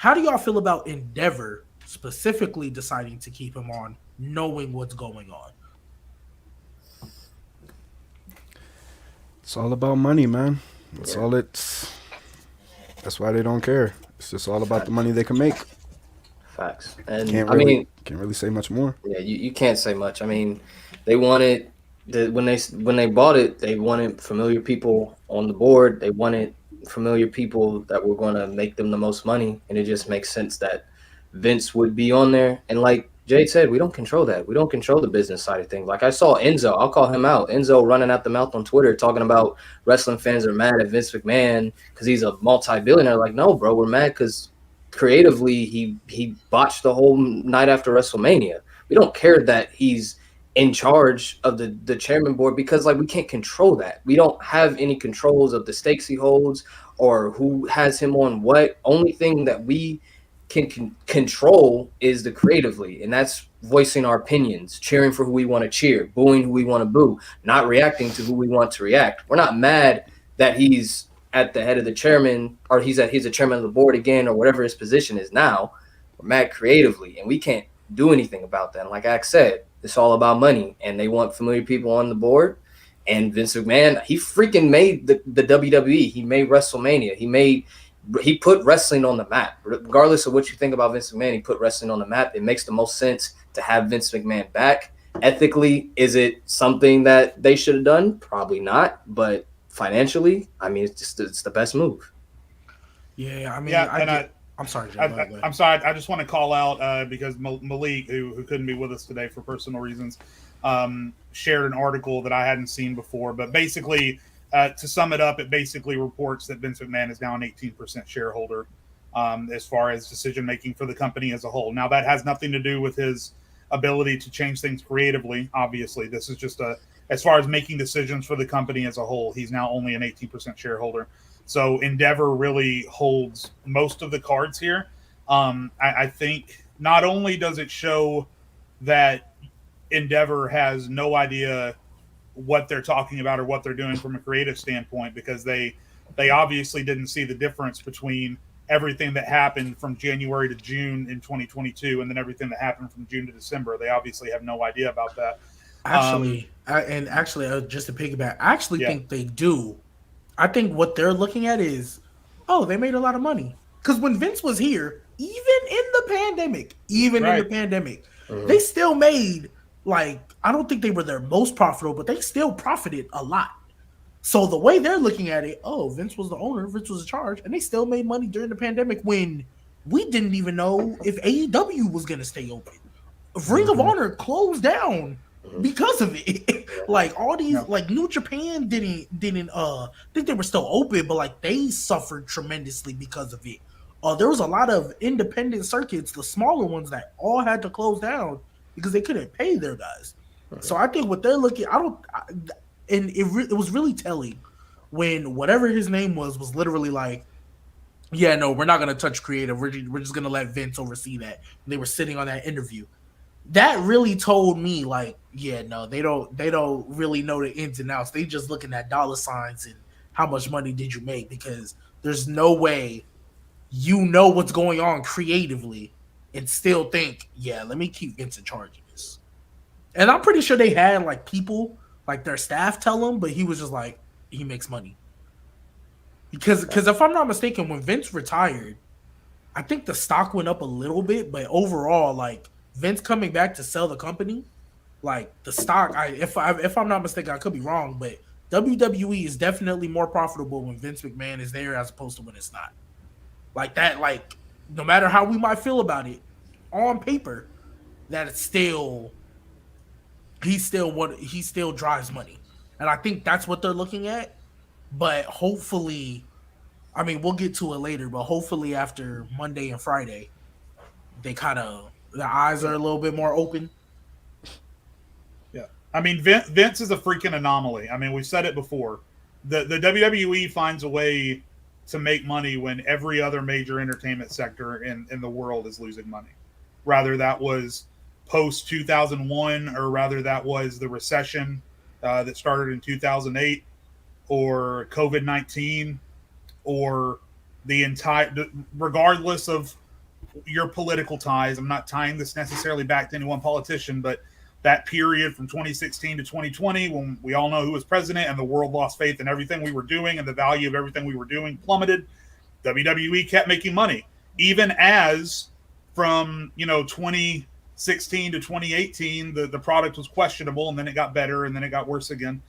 How do y'all feel about Endeavor specifically deciding to keep him on, knowing what's going on? It's all about money, man. That's Yeah, all it's. That's why they don't care. It's just all about the money facts, they can make. facts. And Can't I really mean, can't really say much more. yeah, you can't say much. I mean, they wanted when they bought it, they wanted familiar people on the board. They wanted familiar people that were going to make them the most money, and it just makes sense that Vince would be on there. And like Jade said, we don't control that. We don't control the business side of things. Like I saw Enzo, I'll call him out. Enzo running out the mouth on Twitter talking about wrestling fans are mad at Vince McMahon because he's a multi-billionaire. Like, no, bro, we're mad because creatively he botched the whole night after WrestleMania. We don't care that he's in charge of the chairman board because like we can't control that. We don't have any controls of the stakes he holds or who has him on what. Only thing that we can control is the creatively, and that's voicing our opinions, cheering for who we want to cheer, booing who we want to boo, not reacting to who we want to react. We're not mad that he's at the head of the chairman or he's a chairman of the board again or whatever his position is now. We're mad creatively, and we can't do anything about that. And like Ax said, it's all about money, and they want familiar people on the board. And Vince McMahon, he freaking made the WWE. He made WrestleMania. He put wrestling on the map. Regardless of what you think about Vince McMahon, he put wrestling on the map. It makes the most sense to have Vince McMahon back. Ethically, is it something that they should have done? Probably not. But financially, I mean, it's the best move. Yeah, I mean, Yeah, and I'm sorry, Jay. Go ahead, go ahead. I'm sorry. I just want to call out because Malik, who couldn't be with us today for personal reasons, shared an article that I hadn't seen before. But basically, to sum it up, it basically reports that Vince McMahon is now an 18% shareholder as far as decision making for the company as a whole. Now, that has nothing to do with his ability to change things creatively. Obviously, this is just as far as making decisions for the company as a whole. He's now only an 18% shareholder. So Endeavor really holds most of the cards here. I think not only does it show that Endeavor has no idea what they're talking about or what they're doing from a creative standpoint, because they obviously didn't see the difference between everything that happened from January to June in 2022 and then everything that happened from June to December. They obviously have no idea about that. Just to piggyback, I actually Yeah. think they do. I think what they're looking at is, oh, they made a lot of money. Because when Vince was here, even in the Right. pandemic, Mhm. they still made, like, I don't think they were their most profitable, but they still profited a lot. So the way they're looking at it, oh, Vince was the owner, Vince was in charge, and they still made money during the pandemic when we didn't even know if AEW was going to stay open. Ring of Hmm. Honor closed down Mhm. because of it. Like all these, Yeah. like New Japan didn't think they were still open, but like they suffered tremendously because of it. There was a lot of independent circuits, the smaller ones, that all had to close down because they couldn't pay their guys. So I think what they're looking, and it was really telling when whatever his name was literally like, yeah, no, we're not gonna touch creative. We're just gonna let Vince oversee that. When they were sitting on that interview, that really told me like, yeah, no, they don't really know the ins and outs. They just looking at dollar signs and how much money did you make, because there's no way you know what's going on creatively and still think, yeah, let me keep Vince in charge of this. And I'm pretty sure they had like people like their staff tell him, but he was just like, he makes money. Because if I'm not mistaken, when Vince retired, I think the stock went up a little bit, but overall, like Vince coming back to sell the company, like the stock, if I'm not mistaken, I could be wrong, but WWE is definitely more profitable when Vince McMahon is there as opposed to when it's not. Like that, like no matter how we might feel about it, on paper, that it's still he still drives money, and I think that's what they're looking at. But hopefully, I mean, we'll get to it later, but hopefully after Monday and Friday, they kind of their eyes are Yeah. a little bit more open. Yeah. I mean, Vince is a freaking anomaly. I mean, we've said it before. The WWE finds a way to make money when every other major entertainment sector in the world is losing money. Rather that was post 2001, or rather that was the recession that started in 2008, or COVID-19, or the entire, regardless of your political ties. I'm not tying this necessarily back to any one politician, but that period from 2016 to 2020, when we all know who was president and the world lost faith in everything we were doing and the value of everything we were doing plummeted, WWE kept making money. Even as from, 2016 to 2018, the product was questionable, and then it got better, and then it got worse again.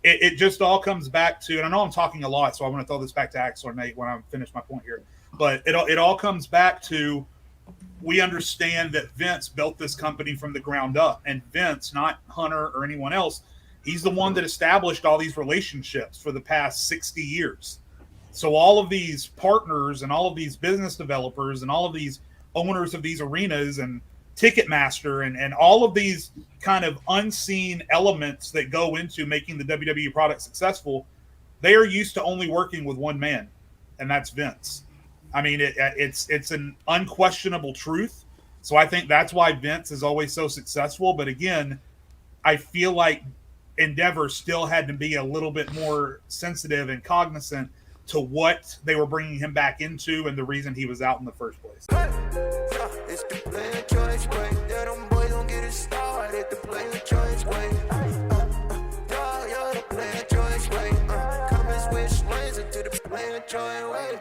It just all comes back to, and I know I'm talking a lot, so I'm going to throw this back to Axel or Nate when I finish my point here. But it all comes back to, we understand that Vince built this company from the ground up, and Vince, not Hunter or anyone else, he's the one that established all these relationships for the past 60 years. So all of these partners and all of these business developers and all of these owners of these arenas and Ticketmaster and all of these kind of unseen elements that go into making the WWE product successful, they are used to only working with one man, and that's Vince. I mean, it's an unquestionable truth. So I think that's why Vince is always so successful. But again, I feel like Endeavor still had to be a little bit more sensitive and cognizant to what they were bringing him back into and the reason he was out in the first place. It's the player choice way. Yeah, them boys don't get it started. The player choice way. Yeah, the player choice way. Come and switch lanes into the player choice way.